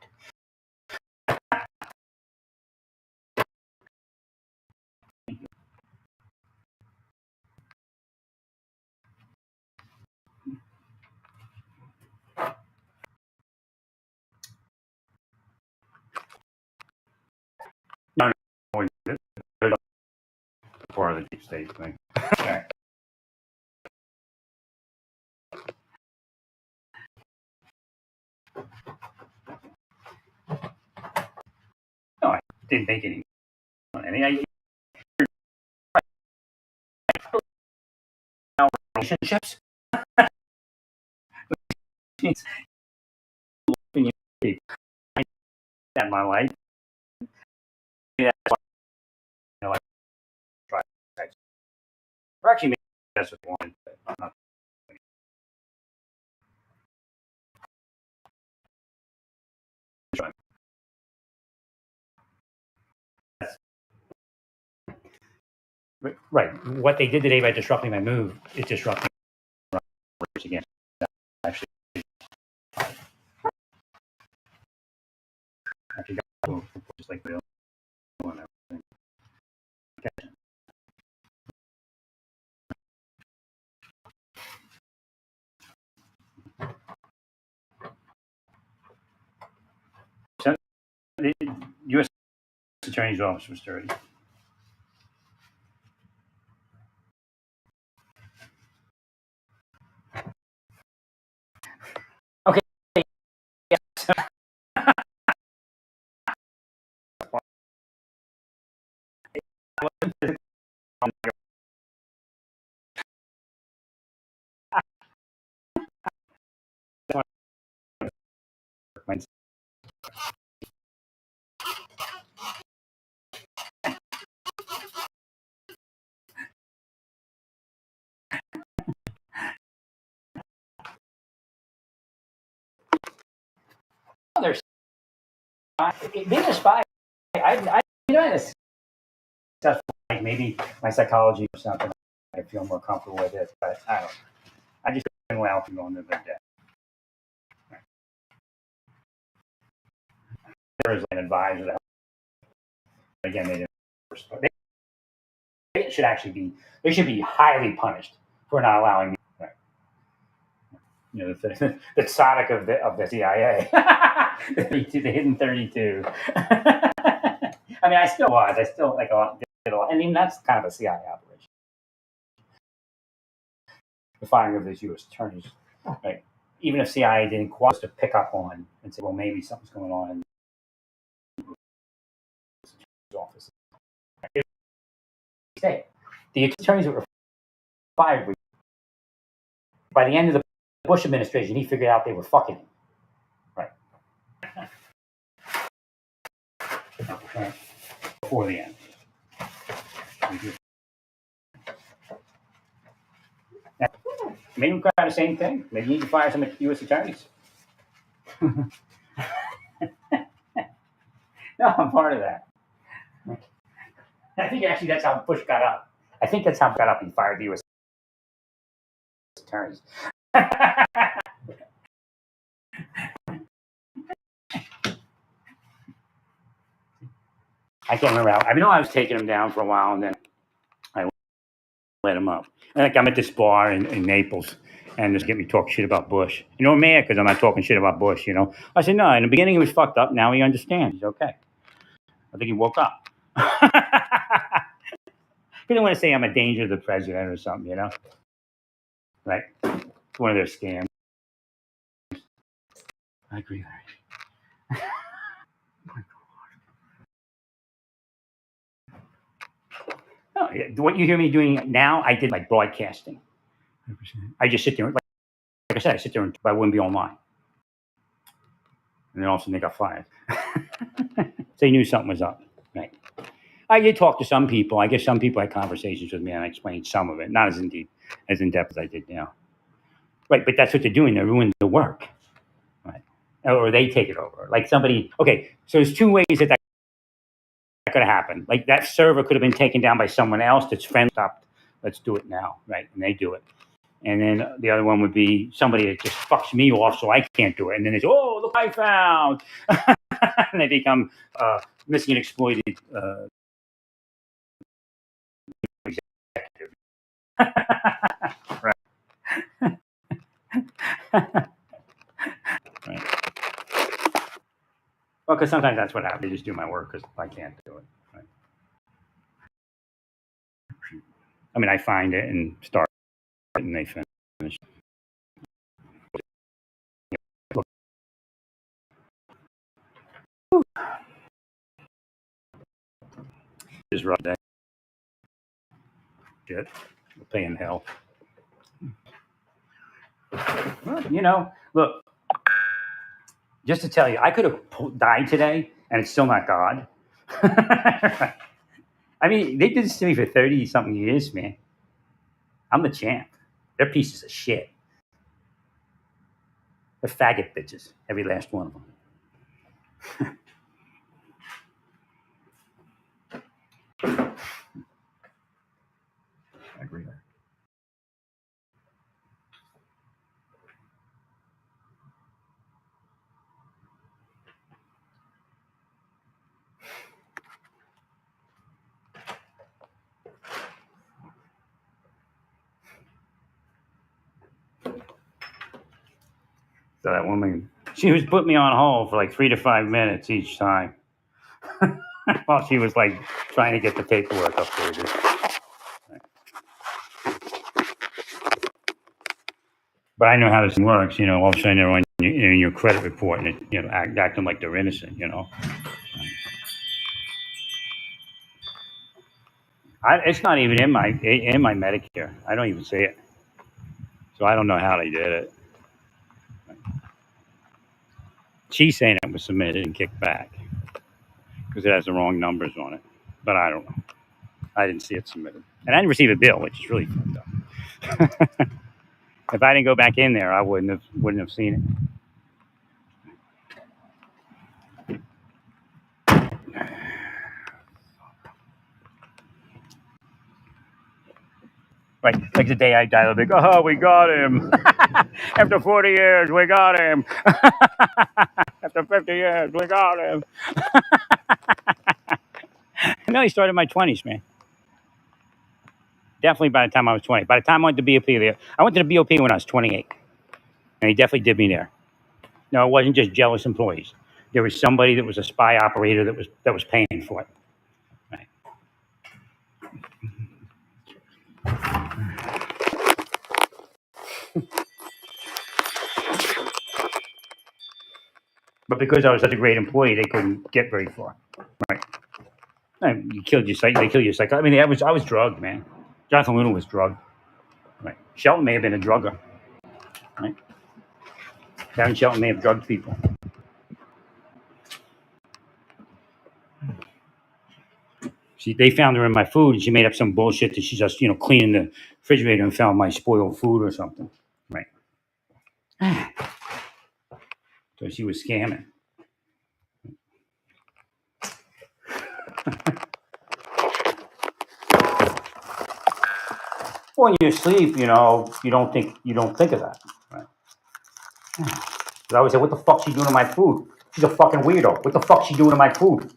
No, no, they're part of the deep state thing. Okay. No, I didn't make any idea. Relationships. It's that my life. That's why I try. Or actually, maybe that's what I wanted, but I'm not. Trying. Right. What they did today by disrupting my move is disrupting again. Actually, got just like the one. Okay. So, the U.S. Attorney's Office was dirty. Okay. Yes. being a spy, you know, stuff like maybe my psychology or something. I feel more comfortable with it, but I don't. I just don't allow people on the day. There's an advisor that again they didn't. They should actually be. They should be highly punished for not allowing me. Right. You know, the Sonic of the CIA, the hidden 32. I mean, I still like a lot, and even that's kind of a CIA operation. The firing of these U.S. attorneys, right? Even if CIA didn't quite to pick up on and say, well, maybe something's going on in the office. The attorneys that were fired by the end of the Bush administration, he figured out they were fucking him. Right. Before the end. Maybe we try the same thing. Maybe you need to fire some U.S. attorneys. No, I'm part of that. I think actually that's how Bush got up. I think that's how he got up. He fired the U.S. attorneys. I can't remember how. I know I was taking him down for a while, and then I let him up. And like I'm at this bar in Naples, and just get me talk shit about Bush. You know, I'm mad because I'm not talking shit about Bush. You know, I said no. In the beginning, he was fucked up. Now he understands. He's okay. I think he woke up. He didn't want to say I'm a danger to the president or something. You know, right? It's one of their scams. I agree, Larry. No, what you hear me doing now, I did like broadcasting. 100%. I just sit there, like I said, I sit there and I wouldn't be online. And then all of a sudden they got fired. So they knew something was up, right? I did talk to some people. I guess some people had conversations with me, and I explained some of it, not as in depth as I did now. Right, but that's what they're doing. They're ruining the work, right? Or they take it over. Like somebody. Okay, so there's two ways that could happen. Like that server could have been taken down by someone else that's friend stopped. Let's do it now, right? And they do it. And then the other one would be somebody that just fucks me off, so I can't do it. And then it's, oh, look, I found. And they become missing and exploited executive. Right. Right. Well, because sometimes that's what happens. They just do my work because I can't do it. Right. I mean, I find it and start, and they finish. Just run that shit. We're paying hell. Well, you know, look, just to tell you, I could have died today, and it's still not God. I mean, they did this to me for 30-something years, man. I'm the champ. They're pieces of shit. They're faggot bitches, every last one of them. I agree there. So that woman, she was putting me on hold for like 3 to 5 minutes each time. While she was like trying to get the paperwork updated. But I know how this works, you know, all of a sudden they're on your credit report and, you know, acting like they're innocent, you know. It's not even in my Medicare. I don't even see it. So I don't know how they did it. She's saying it was submitted and kicked back because it has the wrong numbers on it. But I don't know. I didn't see it submitted. And I didn't receive a bill, which is really fucked up. If I didn't go back in there, I wouldn't have seen it. Right? Like the day I die, they'll be like, oh, we got him. After 40 years, we got him. After 50 years, we got him. No, he started in my 20s, man. Definitely by the time I was 20. By the time I went to BOP, I went to the BOP when I was 28. And he definitely did me there. No, it wasn't just jealous employees. There was somebody that was a spy operator that was paying for it. Right. But because I was such a great employee, they couldn't get very far. Right. And you killed your psych. They killed your psych. I mean, I was drugged, man. Jonathan Luna was drugged. Right. Shelton may have been a drugger. Right. Darren Shelton may have drugged people. They found her in my food, and she made up some bullshit that she just, cleaning the refrigerator and found my spoiled food or something. Right. So she was scamming. When you sleep, you don't think of that. Right. I always say, what the fuck's she doing to my food? She's a fucking weirdo. What the fuck's she doing to my food?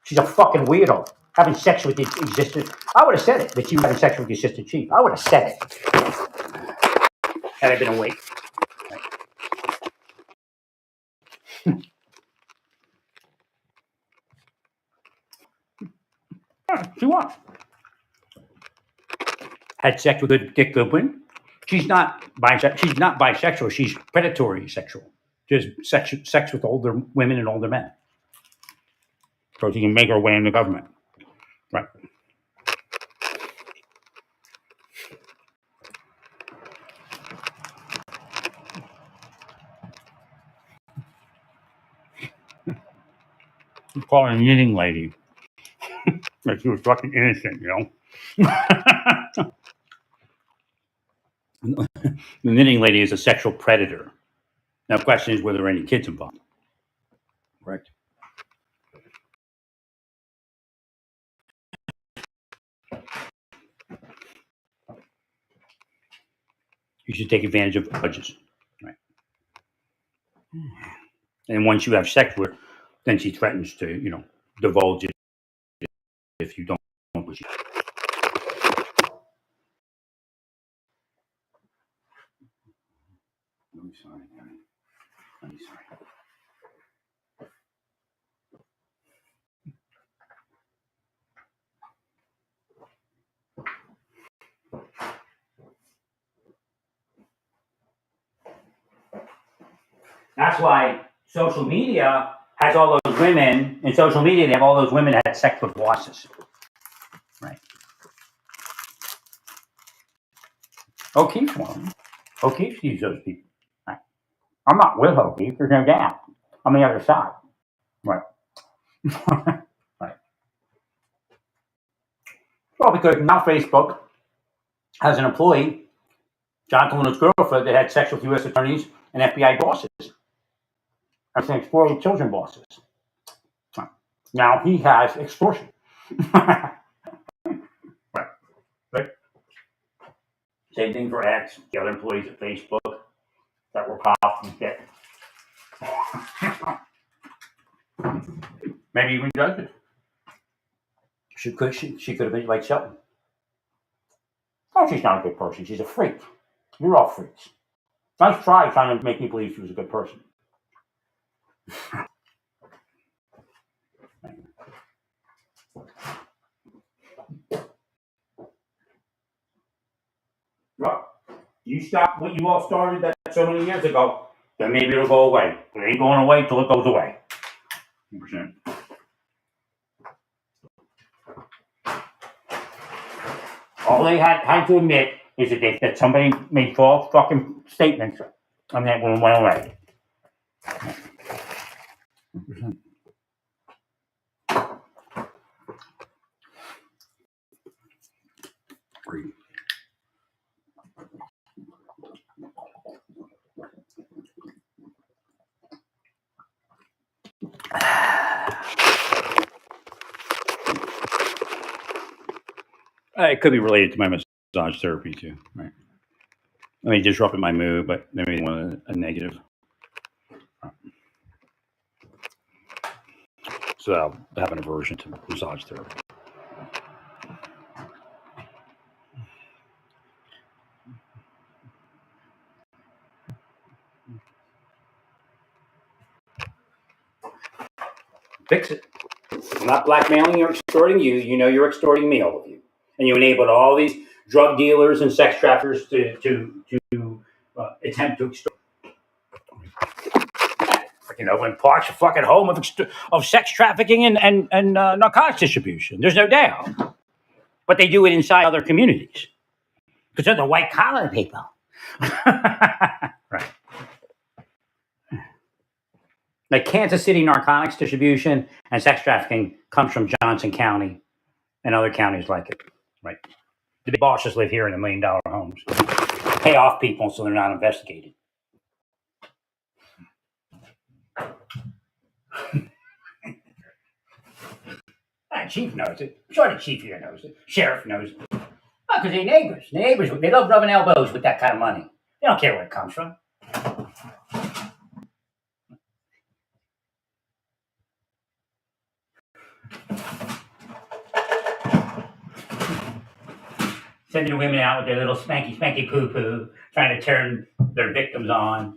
She's a fucking weirdo. Having sex with the existing. I would have said it, that she was having sex with the assistant chief. I would have said it. Had I been awake. She was. Had sex with a Dick Goodwin. She's not bisexual. She's not bisexual. She's predatory sexual. Just sex with older women and older men. So she can make her way in the government. Right. You call her a knitting lady. Like she was fucking innocent, The knitting lady is a sexual predator. Now, the question is whether there are any kids involved. Correct. You should take advantage of grudges. Right. And once you have sex with her, then she threatens to, divulge it if you don't. I'm sorry, Harry. I'm sorry. That's why social media has all those women. In social media, they have all those women that had sex with bosses. Right. O'Keefe's one. O'Keefe sees those people. Right. I'm not with O'Keefe. There's no doubt. I'm the other side. Right. Right. Well, because now Facebook has an employee, Jonathan Luna's girlfriend, that had sex with U.S. attorneys and FBI bosses. I think spoiled children bosses. Now he has extortion. Right. Right. Same thing for X, the other employees at Facebook that were popped and dead. Maybe even judges. She could have been like Shelton. Oh, she's not a good person. She's a freak. You're all freaks. Nice try trying to make me believe she was a good person. Well, you stop what you all started that so many years ago, then maybe it'll go away. It ain't going away till it goes away. 100%. All they had to admit is that somebody made false fucking statements and that one went away. 100%. Free. It could be related to my massage therapy too. Right. I mean, disrupted my mood, but maybe they want a negative. So I have an aversion to massage therapy. Fix it. I'm not blackmailing you or extorting you. You know you're extorting me, all of you. And you enabled all these drug dealers and sex traffickers to attempt to extort. Freaking Overland Park's a fucking home of sex trafficking and narcotics distribution. There's no doubt. But they do it inside other communities because they're the white collar people. Right. Like Kansas City narcotics distribution and sex trafficking comes from Johnson County and other counties like it. Right. The big bosses live here in $1 million homes. Pay off people so they're not investigated. The chief knows it. I'm sure the chief here knows it. Sheriff knows it. Oh, because they're neighbors. Neighbors, they love rubbing elbows with that kind of money. They don't care where it comes from. Sending women out with their little spanky poo-poo, trying to turn their victims on,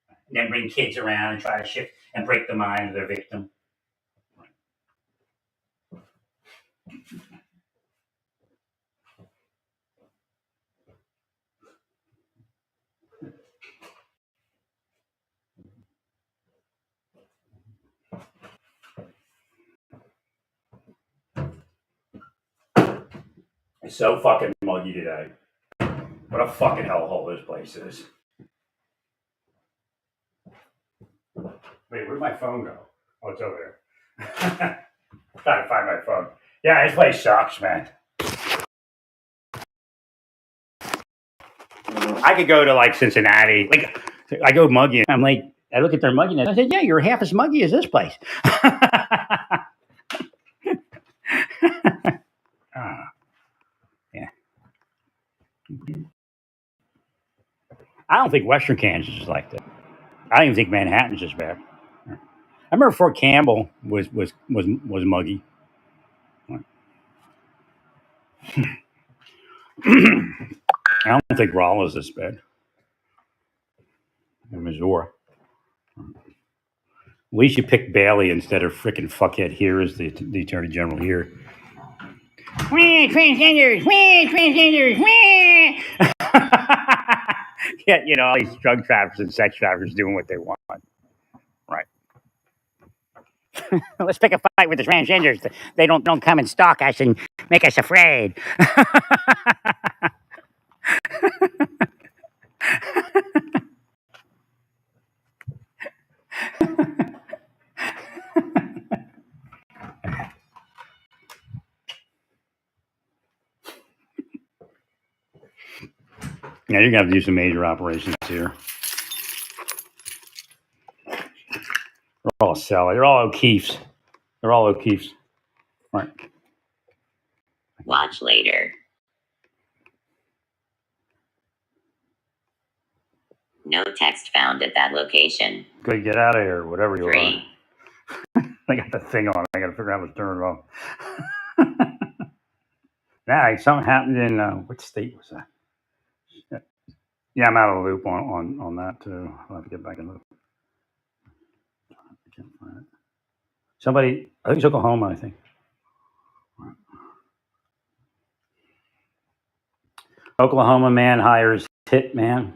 and then bring kids around and try to shift and break the mind of their victim. It's so fucking muggy today. What a fucking hellhole this place is. Wait, where'd my phone go? Oh, it's over there. I'm trying to find my phone. Yeah, this place sucks, man. I could go to like Cincinnati. Like, I go muggy. I'm like, I look at their mugginess. I said, yeah, you're half as muggy as this place. Yeah. I don't think Western Kansas is like that. I don't even think Manhattan's as bad. I remember Fort Campbell was muggy. I don't think Rolla is this bad. In Missouri. At least you picked Bailey instead of freaking fuckhead here as the Attorney General here. Transgenders! Transgenders! Yeah, you know, all these drug traffickers and sex traffickers doing what they want. Right. Let's pick a fight with the transgenders. They don't come and stalk us and make us afraid. Yeah, you're gonna have to do some major operations here. They're all Sally. They're all O'Keefe's. They're all O'Keefe's. Right. Watch later. No text found at that location. Go get out of here, whatever you 3. are. I got the thing on. I got to figure out how to turn it off. Nah, something happened in what state was that? Yeah, I'm out of the loop on that too. I'll have to get back in the loop. I can't find it. Somebody, I think it's Oklahoma, I think. Oklahoma man hires hitman.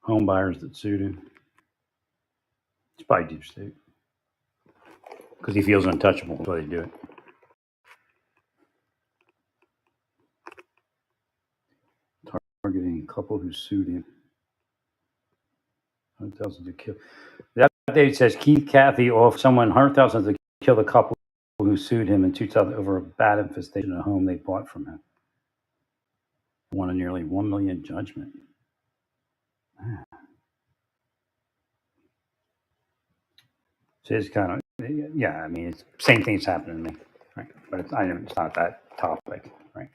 Home buyers that sued him. It's probably deep state. Because he feels untouchable. That's why they do it. Targeting a couple who sued him. 100,000 to kill. That update says Keith Cathy off someone 100,000 to kill the couple who sued him in 2000 over a bat infestation at a home they bought from him. Won a nearly $1 million judgment. So it's kind of, yeah, I mean, it's same thing's happening to me, right? But it's not that topic, right?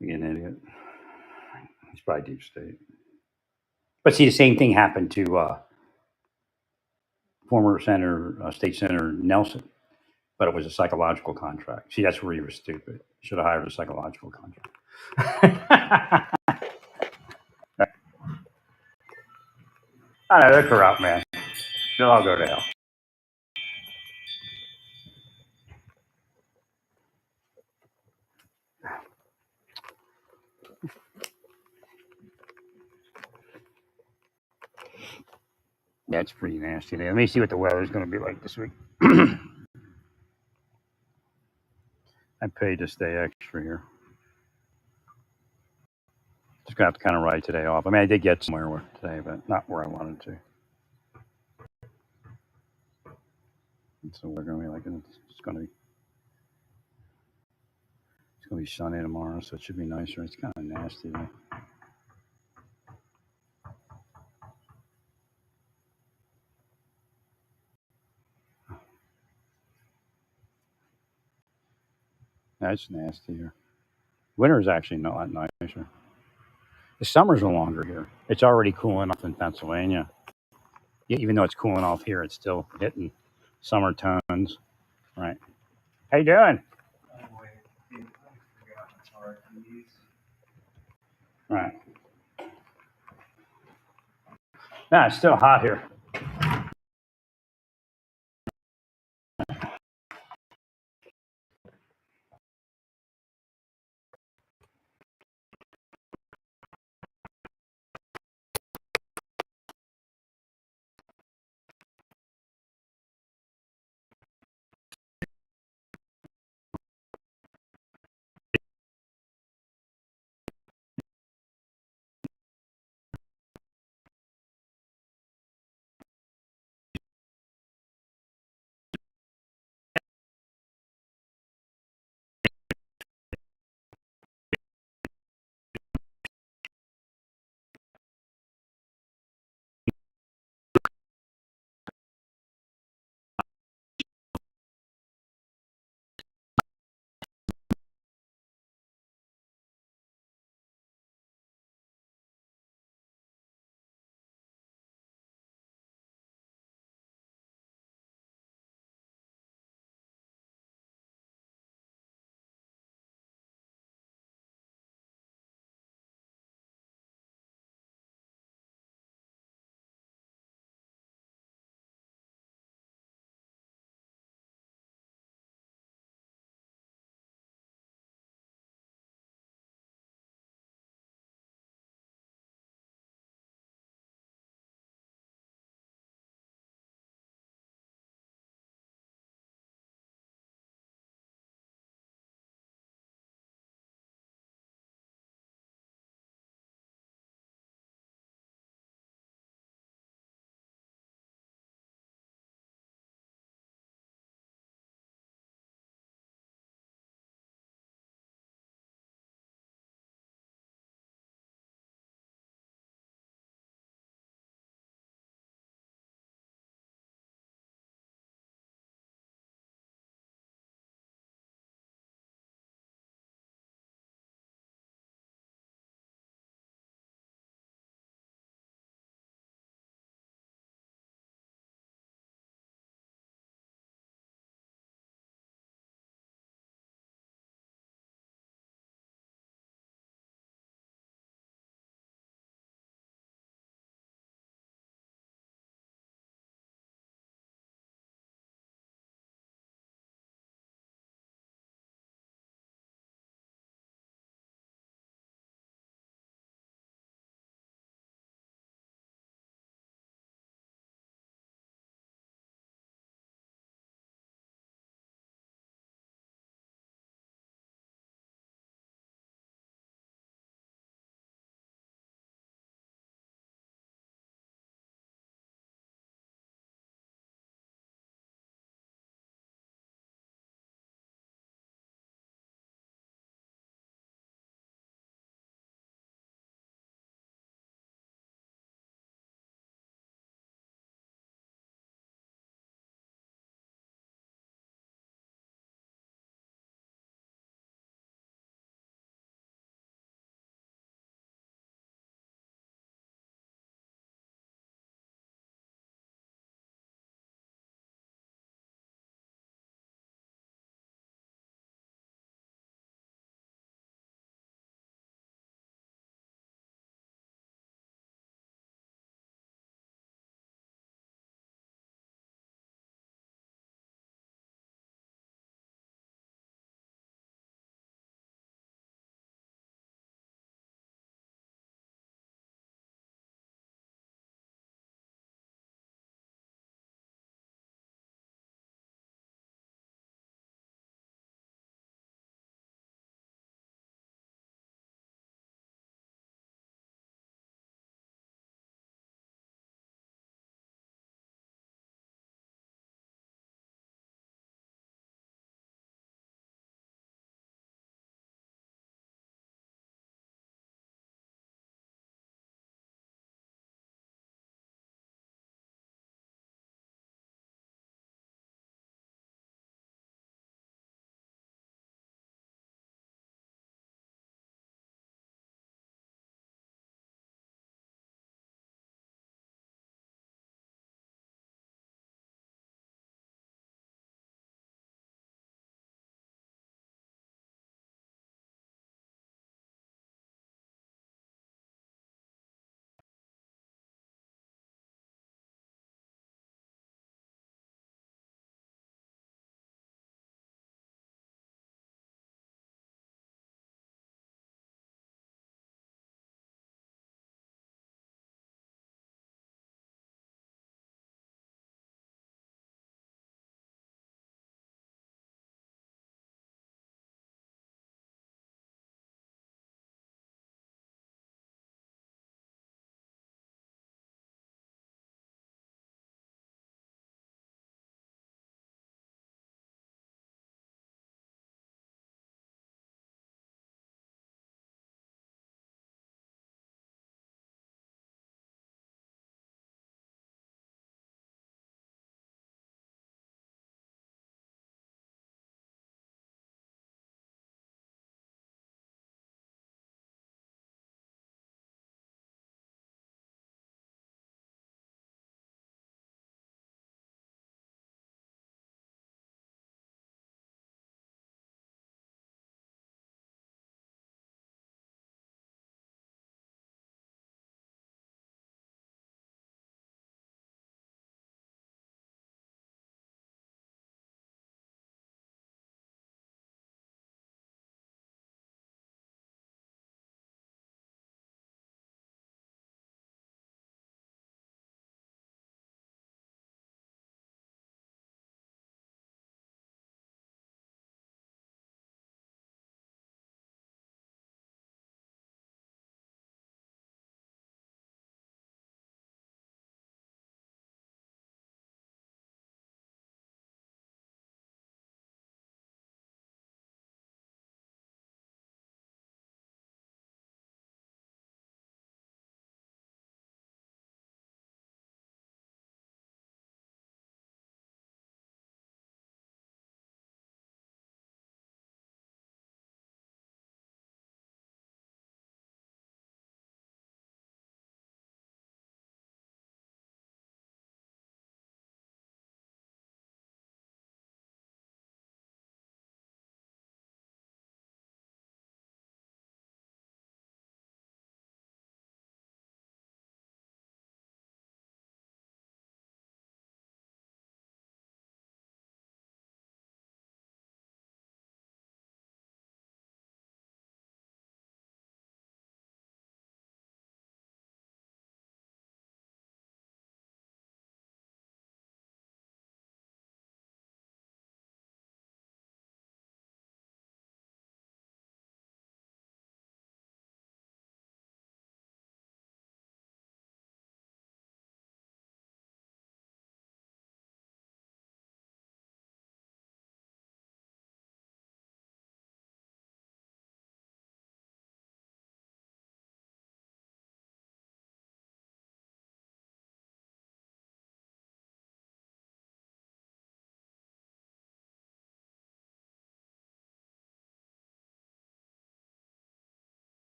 You're an idiot. He's probably deep state. But see, the same thing happened to former Senator, State Senator Nelson, but it was a psychological contract. See, that's where he was stupid. Should have hired a psychological contract. I know, they're corrupt, man. They'll all go to hell. That's pretty nasty. Let me see what the weather's going to be like this week. I paid to stay extra here. Just gonna have to kind of write today off. I mean, I did get somewhere today, but not where I wanted to. And so we're gonna be like, it's gonna be sunny tomorrow, so it should be nicer. It's kind of nasty though. That's nasty here. Winter is actually not nicer. The summers are longer here. It's already cooling off in Pennsylvania. Even though it's cooling off here, it's still hitting summer tones. Right. How you doing? Right. No, it's still hot here.